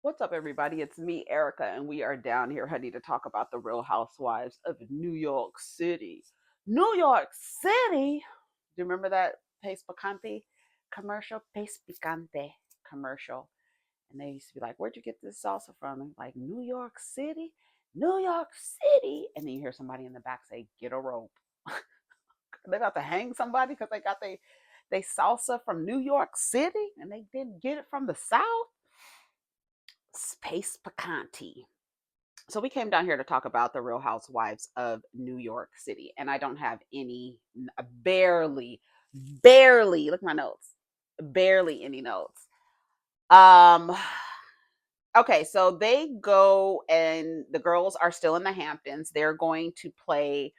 What's up, everybody? It's me, Erica, and we are down here, honey, to talk about the Real Housewives of New York City. New York City? Do you remember that Pace Picante commercial? Pace Picante commercial. And they used to be like, where'd you get this salsa from? And like, New York City? New York City. And then you hear somebody in the back say, get a rope. They about to hang somebody because they got they salsa from New York City and they didn't get it from the South. Space Picante. So we came down here to talk about the Real Housewives of New York City, and I don't have any, barely. Look at my notes, barely any notes. Um. Okay, so they go and the girls are still in the Hamptons. They're going to play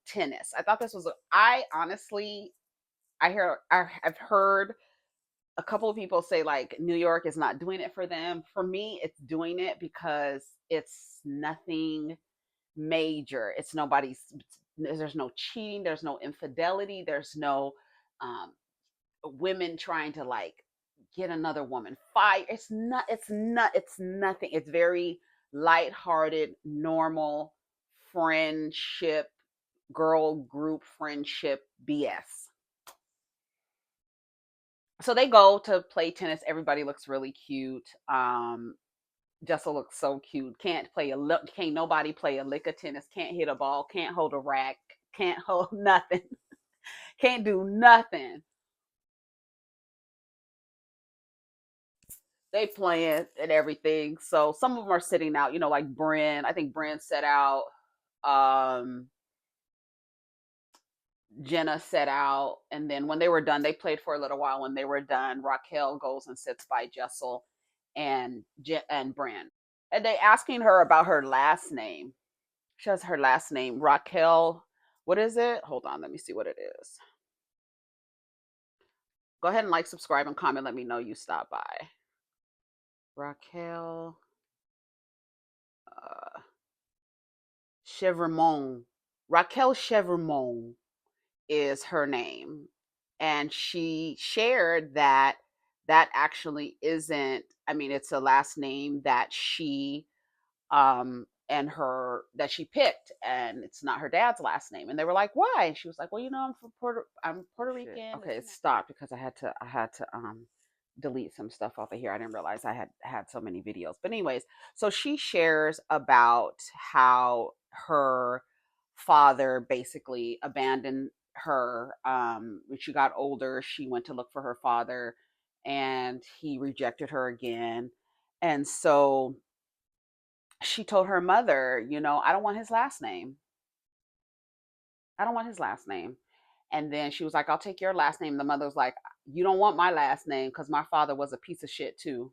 tennis. I thought this was. I honestly, I've heard a couple of people say like New York is not doing it for them. For me, it's doing it because it's nothing major. It's nobody's. There's no cheating. There's no infidelity. There's no um, women trying to like get another woman fired. It's not. It's not. It's nothing. It's very lighthearted, normal friendship, girl group friendship BS. So they go to play tennis. Everybody looks really cute. Jessa looks so cute. Can't nobody play a lick of tennis. Can't hit a ball. Can't hold a rack. Can't hold nothing. Can't do nothing. They playing and everything. So some of them are sitting out. Like Brynn. I think Brynn set out. Um, Jenna set out, and then when they were done, they played for a little while. When they were done, Racquel goes and sits by Jessel and Brynn. And they asking her about her last name. She has her last name, Racquel. What is it? Hold on, let me see what it is. Go ahead and like, subscribe, and comment. Let me know you stopped by. Racquel uh, Chevremont. Racquel Chevremont is her name. And she shared that that actually isn't, I mean, it's a last name that she and her that she picked, and it's not her dad's last name. And they were like, why? And she was like, well, I'm Puerto Rican. Okay, it stopped because I had to delete some stuff off of here. I didn't realize I had so many videos. But anyways, so she shares about how her father basically abandoned her. When she got older, she went to look for her father, and he rejected her again. And so she told her mother, I don't want his last name. I don't want his last name. And then she was like, I'll take your last name. The mother was like, you don't want my last name because my father was a piece of shit too.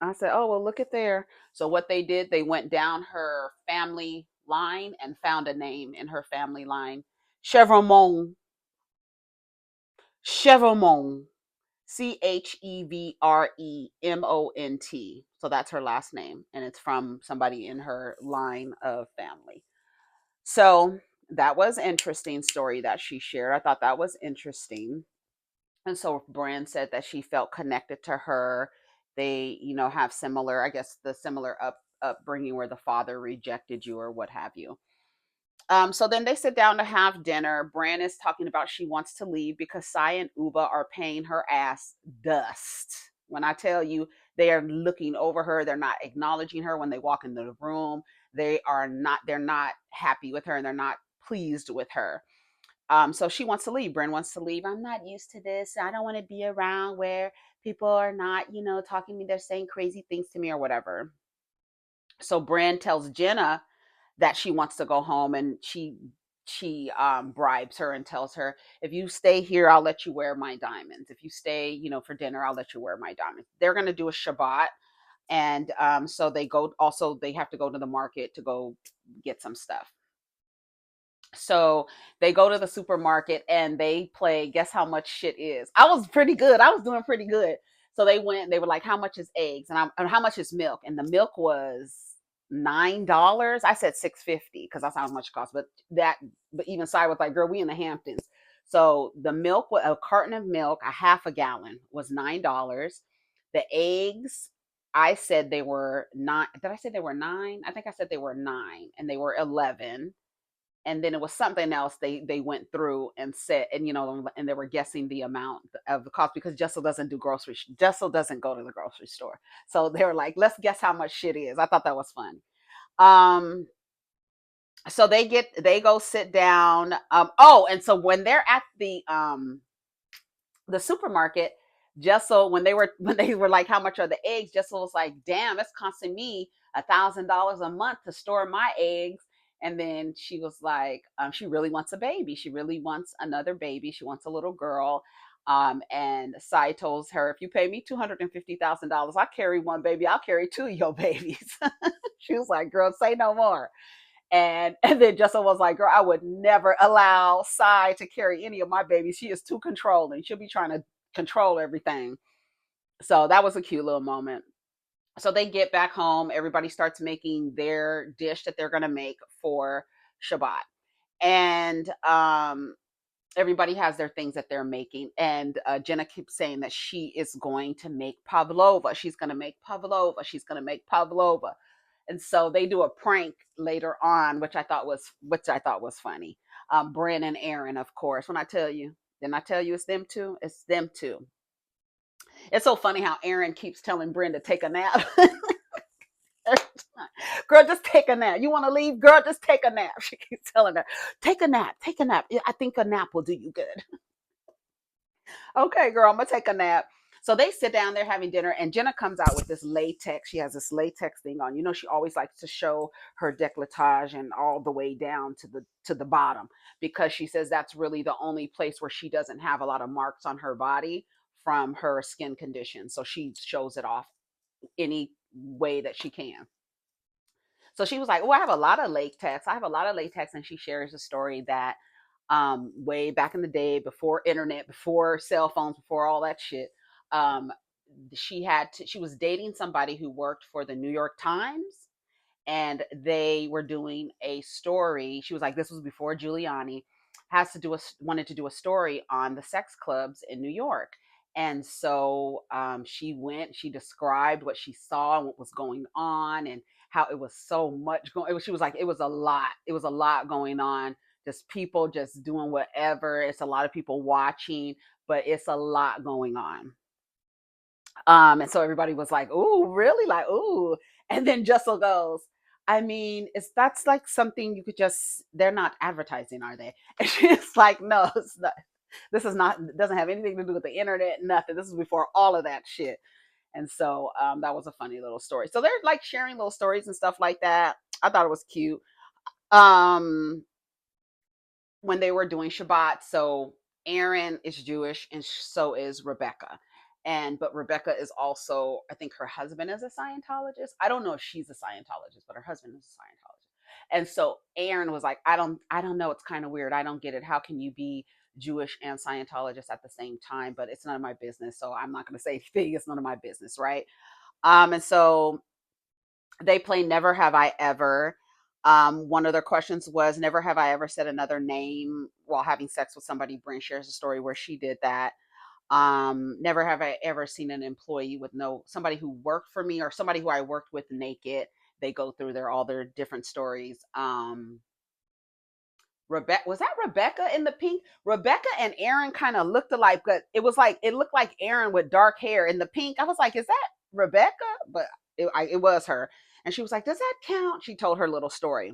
I said, oh, well, look at there. So what they did, they went down her family line and found a name in her family line. Chevremont. Chevremont. Chevremont. So that's her last name. And it's from somebody in her line of family. So that was an interesting story that she shared. I thought that was interesting. And so Brand said that she felt connected to her. They, have similar, I guess, the similar upbringing where the father rejected you or what have you. So then they sit down to have dinner. Brand is talking about she wants to leave because Sai and Ubah are paying her ass dust. When I tell you, they are looking over her, they're not acknowledging her when they walk into the room. They're not happy with her, and they're not pleased with her. So she wants to leave. Bryn wants to leave. I'm not used to this. I don't want to be around where people are not, talking to me. They're saying crazy things to me or whatever. So Bryn tells Jenna that she wants to go home, and she bribes her and tells her, if you stay here, I'll let you wear my diamonds. If you stay, for dinner, I'll let you wear my diamonds. They're going to do a Shabbat. And so they have to go to the market to go get some stuff. So they go to the supermarket and they play guess how much shit is. I was pretty good. I was doing pretty good. So they went, they were like, how much is eggs? And how much is milk? And the milk was $9. I said $6.50 because that's how much it costs. But even Sai was like, girl, we in the Hamptons. So the milk, a carton of milk, a half a gallon was $9. The eggs, I said they were nine. Did I say they were nine? I think I said they were nine, and they were 11. And then it was something else they went through and said, and and they were guessing the amount of the cost, because Jessel doesn't do Jessel doesn't go to the grocery store. So they were like, let's guess how much shit is. I thought that was fun. Um, so they go sit down. Oh, and so when they're at the supermarket, Jessel, when they were like, how much are the eggs? Jessel was like, damn, it's costing me $1,000 a month to store my eggs. And then she was like, she really wants a baby. She really wants another baby. She wants a little girl. And Sai told her, if you pay me $250,000, I'll carry one baby. I'll carry two of your babies. She was like, girl, say no more. And then Jessa was like, girl, I would never allow Sai to carry any of my babies. She is too controlling. She'll be trying to control everything. So that was a cute little moment. So they get back home. Everybody starts making their dish that they're going to make for Shabbat. And everybody has their things that they're making. And Jenna keeps saying that she is going to make pavlova. She's going to make pavlova. She's going to make pavlova. And so they do a prank later on, which I thought was funny. Brynn and Erin, of course. When I tell you, didn't I tell you it's them two? It's them two. It's so funny how Erin keeps telling Brynn to take a nap. Girl, just take a nap. You want to leave? Girl, just take a nap. She keeps telling her, take a nap, take a nap. I think a nap will do you good. Okay, girl, I'm gonna take a nap. So they sit down, they're having dinner, and Jenna comes out with this latex. She has this latex thing on. She always likes to show her décolletage and all the way down to the bottom, because she says that's really the only place where she doesn't have a lot of marks on her body from her skin condition. So she shows it off any way that she can. So she was like, "Oh, I have a lot of latex. I have a lot of latex," and she shares a story that way back in the day, before internet, before cell phones, before all that shit. Um, she was dating somebody who worked for the New York Times, and they were doing a story. She was like, this was before Giuliani wanted to do a story on the sex clubs in New York. And so she described what she saw and what was going on, and how it was so much going. She was like, it was a lot. It was a lot going on. Just people just doing whatever. It's a lot of people watching, but it's a lot going on. And so everybody was like, "Ooh, really?" Like, "Ooh." And then Jessel goes, "I mean, it's that's like something you could just. They're not advertising, are they?" And she's like, "No, it's not. This is not. It doesn't have anything to do with the internet. Nothing. This is before all of that shit." And so that was a funny little story. So they're like sharing little stories and stuff like that. I thought it was cute. Um, when they were doing Shabbat. So Aaron is Jewish, and so is Rebecca. But Rebecca is also, I think her husband is a Scientologist. I don't know if she's a Scientologist, but her husband is a Scientologist. And so Aaron was like, I don't know. It's kind of weird. I don't get it. How can you be Jewish and Scientologist at the same time? But it's none of my business. So I'm not going to say anything. It's none of my business, right? And so they play Never Have I Ever. One of their questions was, Never have I ever said another name while having sex with somebody. Brynn shares a story where she did that. Never have I ever seen an employee with somebody who worked for me or somebody who I worked with naked. They go through all their different stories. Rebecca, was that Rebecca in the pink? Rebecca and Aaron kind of looked alike, but it looked like Aaron with dark hair in the pink. I was like, is that Rebecca? But it was her. And she was like, does that count? She told her little story.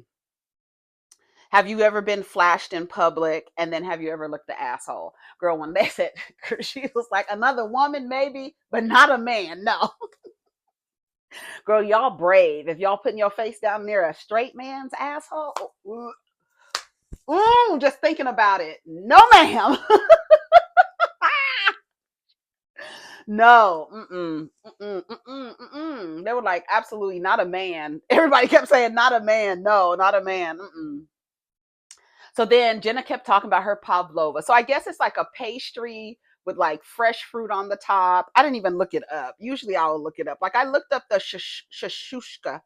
Have you ever been flashed in public? And then have you ever looked the asshole? Girl, when they said, she was like, another woman, maybe, but not a man. No. Girl, y'all brave. If y'all putting your face down near a straight man's asshole, just thinking about it. No, ma'am. No. Mm-mm, mm-mm, mm-mm, mm-mm. They were like, absolutely not a man. Everybody kept saying, not a man. No, not a man. Mm-mm. So then Jenna kept talking about her pavlova. So I guess it's like a pastry with like fresh fruit on the top. I didn't even look it up. Usually I'll look it up. Like I looked up the shashushka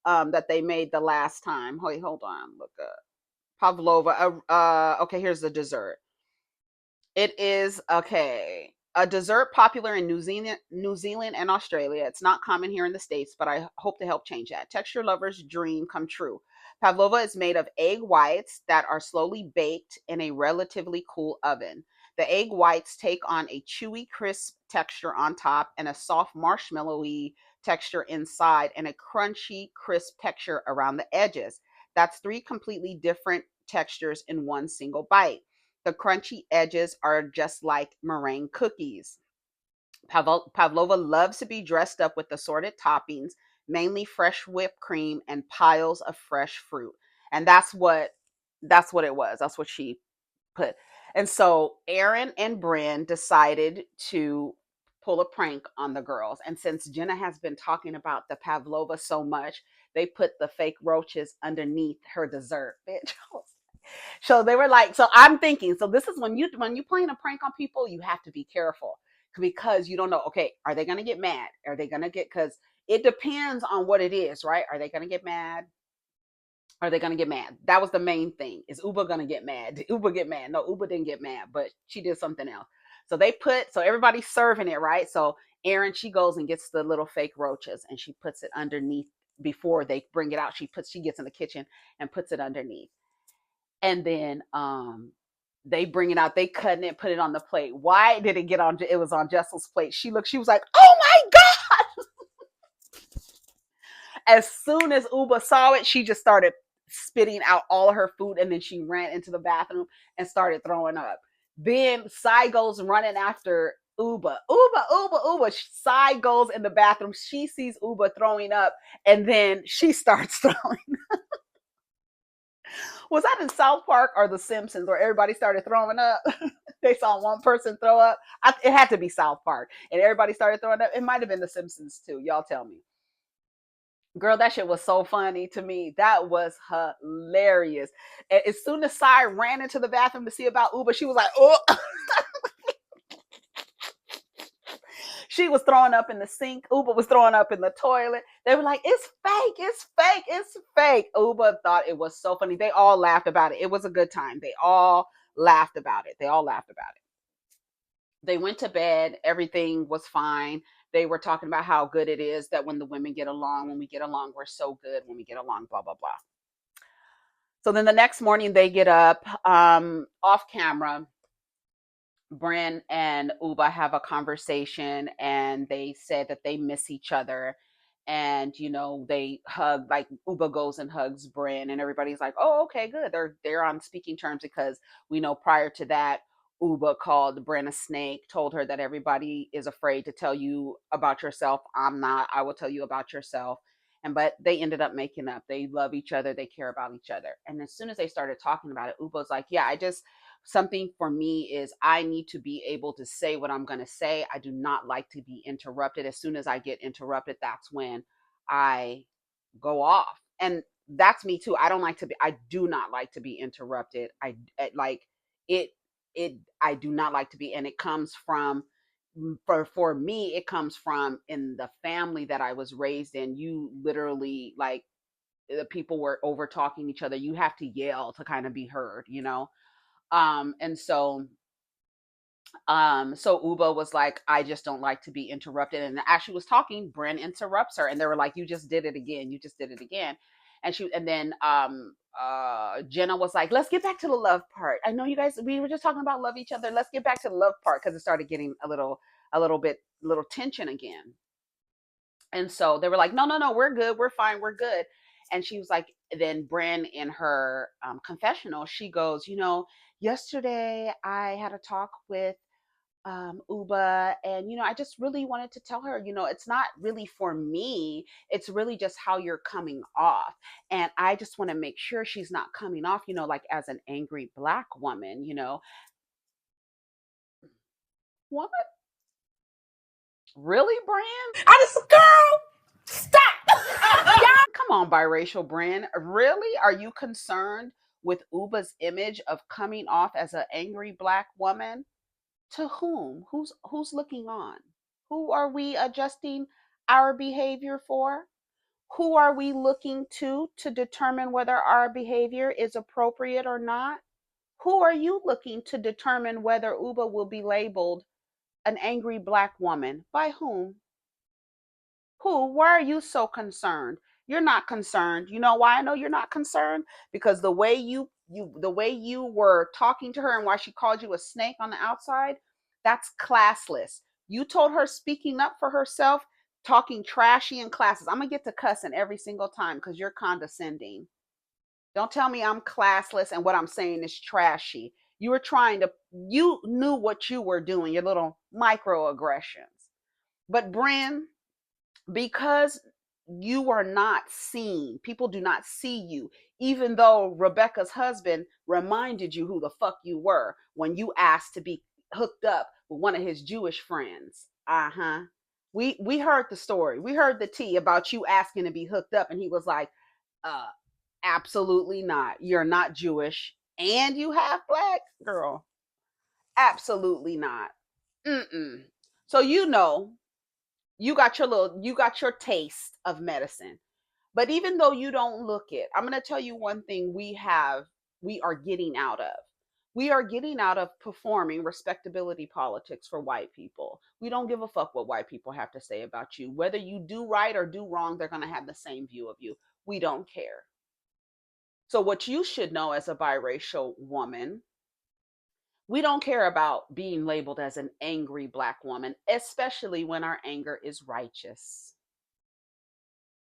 that they made the last time. Wait, hold on. Look up Pavlova. Okay, here's the dessert. It is okay. A dessert popular in New Zealand and Australia. It's not common here in the States, but I hope to help change that. Texture lovers' dream come true. Pavlova is made of egg whites that are slowly baked in a relatively cool oven. The egg whites take on a chewy, crisp texture on top and a soft, marshmallowy texture inside and a crunchy, crisp texture around the edges. That's three completely different textures in one single bite. The crunchy edges are just like meringue cookies. Pavlova loves to be dressed up with assorted toppings, mainly fresh whipped cream and piles of fresh fruit. And that's what it was. That's what she put. And so Erin and Brynn decided to pull a prank on the girls. And since Jenna has been talking about the Pavlova so much, they put the fake roaches underneath her dessert. Bitch, so they were like, so I'm thinking, so this is when you playing a prank on people, you have to be careful because you don't know. Okay, are they gonna get mad? Are they gonna get? Because it depends on what it is, right? Are they gonna get mad? Are they gonna get mad? That was the main thing. Is Ubah gonna get mad? Did Ubah get mad? No, Ubah didn't get mad, but she did something else. So they put, so everybody's serving it, right? So Erin, she goes and gets the little fake roaches and she puts it underneath before they bring it out. She gets in the kitchen and puts it underneath, and then they bring it out, they cutting it, put it on the plate. Why did it get on? It was on Jessel's plate. She was like, oh my god. As soon as Uba saw it, she just started spitting out all of her food, and then she ran into the bathroom and started throwing up. Then Sai goes running after Uba. Sai goes in the bathroom, she sees Uba throwing up, and then she starts throwing. Was that in South Park or The Simpsons where everybody started throwing up? They saw one person throw up. It had to be South Park, and everybody started throwing up. It might have been The Simpsons too. Y'all tell me. Girl, that shit was so funny to me. That was hilarious. And as soon as Sai ran into the bathroom to see about Uber, she was like, oh, she was throwing up in the sink. Uber was throwing up in the toilet. They were like, it's fake, it's fake, it's fake. Uber thought it was so funny. They all laughed about it. It was a good time. They all laughed about it. They all laughed about it. They went to bed. Everything was fine. They were talking about how good it is that when the women get along, when we get along, we're so good. When we get along, blah, blah, blah. So then the next morning they get up off camera. Bryn and Ubah have a conversation and they said that they miss each other. And they hug, like Ubah goes and hugs Bryn, and everybody's like, "Oh, okay, good. They're on speaking terms," because we know prior to that, Ubah called Bryn a snake, told her that everybody is afraid to tell you about yourself. I'm not. I will tell you about yourself. And but they ended up making up. They love each other. They care about each other. And as soon as they started talking about it, Ubah's like, "Yeah, I just something for me is I need to be able to say what I'm going to say. I do not like to be interrupted. As soon as I get interrupted, that's when I go off." And that's me too. I do not like to be interrupted. Like it, I do not like to be, and it comes from, for me, it comes from in the family that I was raised in. You literally, like, the people were over talking each other. You have to yell to kind of be heard. And so Uba was like, I just don't like to be interrupted. And as she was talking, Bryn interrupts her, and they were like, you just did it again. You just did it again. And then Jenna was like, let's get back to the love part. I know you guys, we were just talking about love each other. Let's get back to the love part, because it started getting a little tension again. And so they were like, no, no, no, we're good. We're fine. We're good. And she was like, then Bryn in her confessional, she goes, yesterday I had a talk with Uba, and I just really wanted to tell her, it's not really for me. It's really just how you're coming off, and I just want to make sure she's not coming off, like as an angry black woman. What? Really, Brand? I just, girl, stop. Come on, biracial Brand. Really? Are you concerned with Uba's image of coming off as an angry black woman? To whom? Who's looking on? Who are we adjusting our behavior for? Who are we looking to determine whether our behavior is appropriate or not? Who are you looking to determine whether Ubah will be labeled an angry black woman? By whom? Who? Why are you so concerned? You're not concerned. You know why I know you're not concerned? Because the way you were talking to her and why she called you a snake on the outside, that's classless. You told her speaking up for herself, talking trashy in classes. I'm gonna get to cussing every single time because you're condescending. Don't tell me I'm classless and what I'm saying is trashy. You knew what you were doing, your little microaggressions. But Brynn, because you are not seen, people do not see you, even though Rebecca's husband reminded you who the fuck you were when you asked to be hooked up with one of his Jewish friends. Uh-huh. We heard the story. We heard the tea about you asking to be hooked up, and he was like, uh, absolutely not. You're not Jewish and you half black, girl. Absolutely not. Mm-mm. So you got your taste of medicine. But even though you don't look it, I'm going to tell you one thing we are getting out of. We are getting out of performing respectability politics for white people. We don't give a fuck what white people have to say about you. Whether you do right or do wrong, they're going to have the same view of you. We don't care. So, what you should know as a biracial woman, we don't care about being labeled as an angry black woman, especially when our anger is righteous.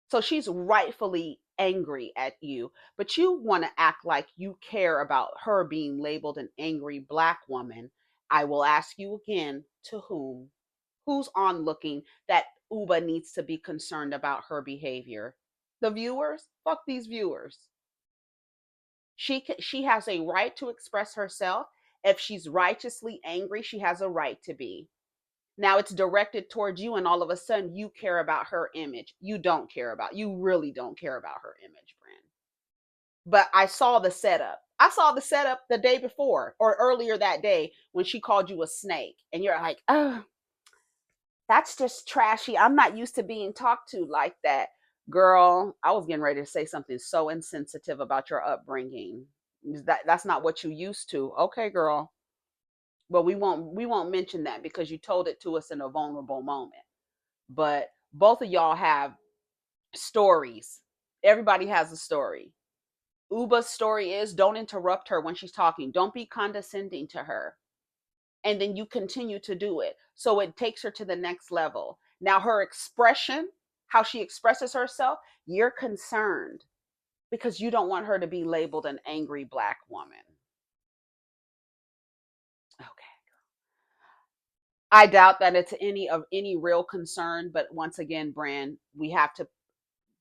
So she's rightfully angry at you, but you want to act like you care about her being labeled an angry black woman. I will ask you again, to whom? Who's on looking that Ubah needs to be concerned about her behavior? The viewers? Fuck these viewers. She has a right to express herself. If she's righteously angry, she has a right to be. Now it's directed towards you, and all of a sudden you care about her image. You really don't care about her image, Brynn. But I saw the setup. I saw the setup the day before or earlier that day when she called you a snake. And you're like, oh, that's just trashy. I'm not used to being talked to like that. Girl, I was getting ready to say something so insensitive about your upbringing. That's not what you used to. Okay, girl. But we won't mention that because you told it to us in a vulnerable moment. But both of y'all have stories. Everybody has a story. Ubah's story is don't interrupt her when she's talking. Don't be condescending to her. And then you continue to do it. So it takes her to the next level. Now, her expression, how she expresses herself, you're concerned because you don't want her to be labeled an angry black woman. Okay. I doubt that it's any real concern, but once again, Brand, we have to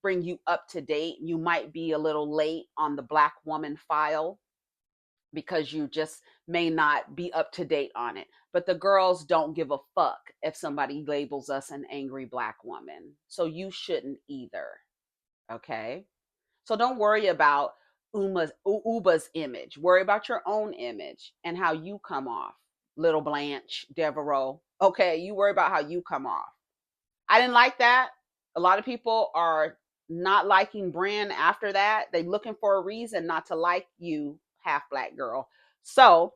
bring you up to date. You might be a little late on the black woman file because you just may not be up to date on it. But the girls don't give a fuck if somebody labels us an angry black woman. So you shouldn't either. Okay? So don't worry about Ubah's image. Worry about your own image and how you come off. Little Blanche, Devereaux. Okay, you worry about how you come off. I didn't like that. A lot of people are not liking Brynn after that. They're looking for a reason not to like you, half black girl. So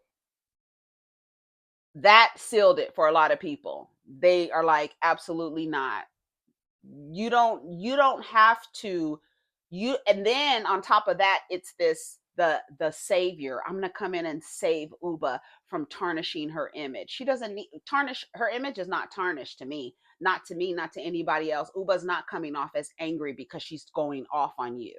that sealed it for a lot of people. They are like, absolutely not. You don't have to you and then on top of that it's this the savior. I'm going to come in and save Ubah from tarnishing her image. She doesn't need tarnish. Her image is not tarnished to me, not to anybody else. Ubah's not coming off as angry because she's going off on you.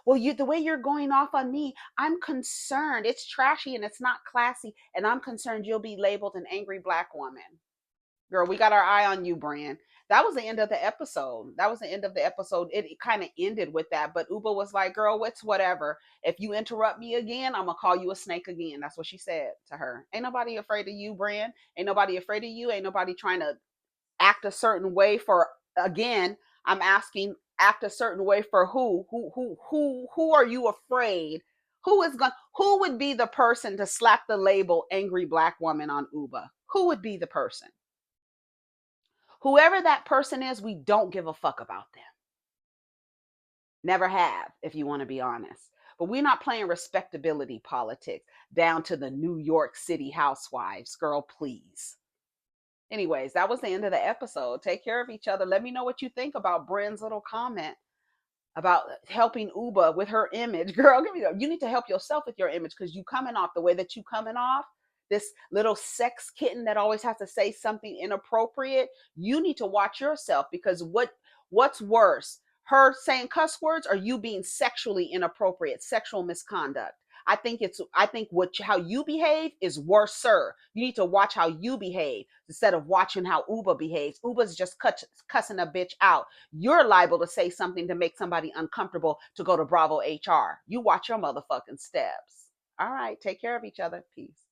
Well, you the way you're going off on me, I'm concerned. It's trashy and it's not classy, and I'm concerned you'll be labeled an angry black woman. Girl, we got our eye on you, Brand. That was the end of the episode. That was the end of the episode. It kind of ended with that, but Ubah was like, "Girl, what's whatever. If you interrupt me again, I'm gonna call you a snake again." That's what she said to her. Ain't nobody afraid of you, Brand. Ain't nobody afraid of you. Ain't nobody trying to act a certain way for. Again, I'm asking, act a certain way for who? Who are you afraid? Who would be the person to slap the label angry black woman on Ubah? Who would be the person? Whoever that person is, we don't give a fuck about them. Never have, if you want to be honest. But we're not playing respectability politics down to the New York City housewives. Girl, please. Anyways, that was the end of the episode. Take care of each other. Let me know what you think about Brynn's little comment about helping Ubah with her image. Girl, give me that. You need to help yourself with your image because you coming off the way that you coming off. This little sex kitten that always has to say something inappropriate. You need to watch yourself because what's worse? Her saying cuss words or you being sexually inappropriate, sexual misconduct. I think what how you behave is worse, sir. You need to watch how you behave instead of watching how Ubah behaves. Ubah's just cussing a bitch out. You're liable to say something to make somebody uncomfortable to go to Bravo HR. You watch your motherfucking steps. All right, take care of each other. Peace.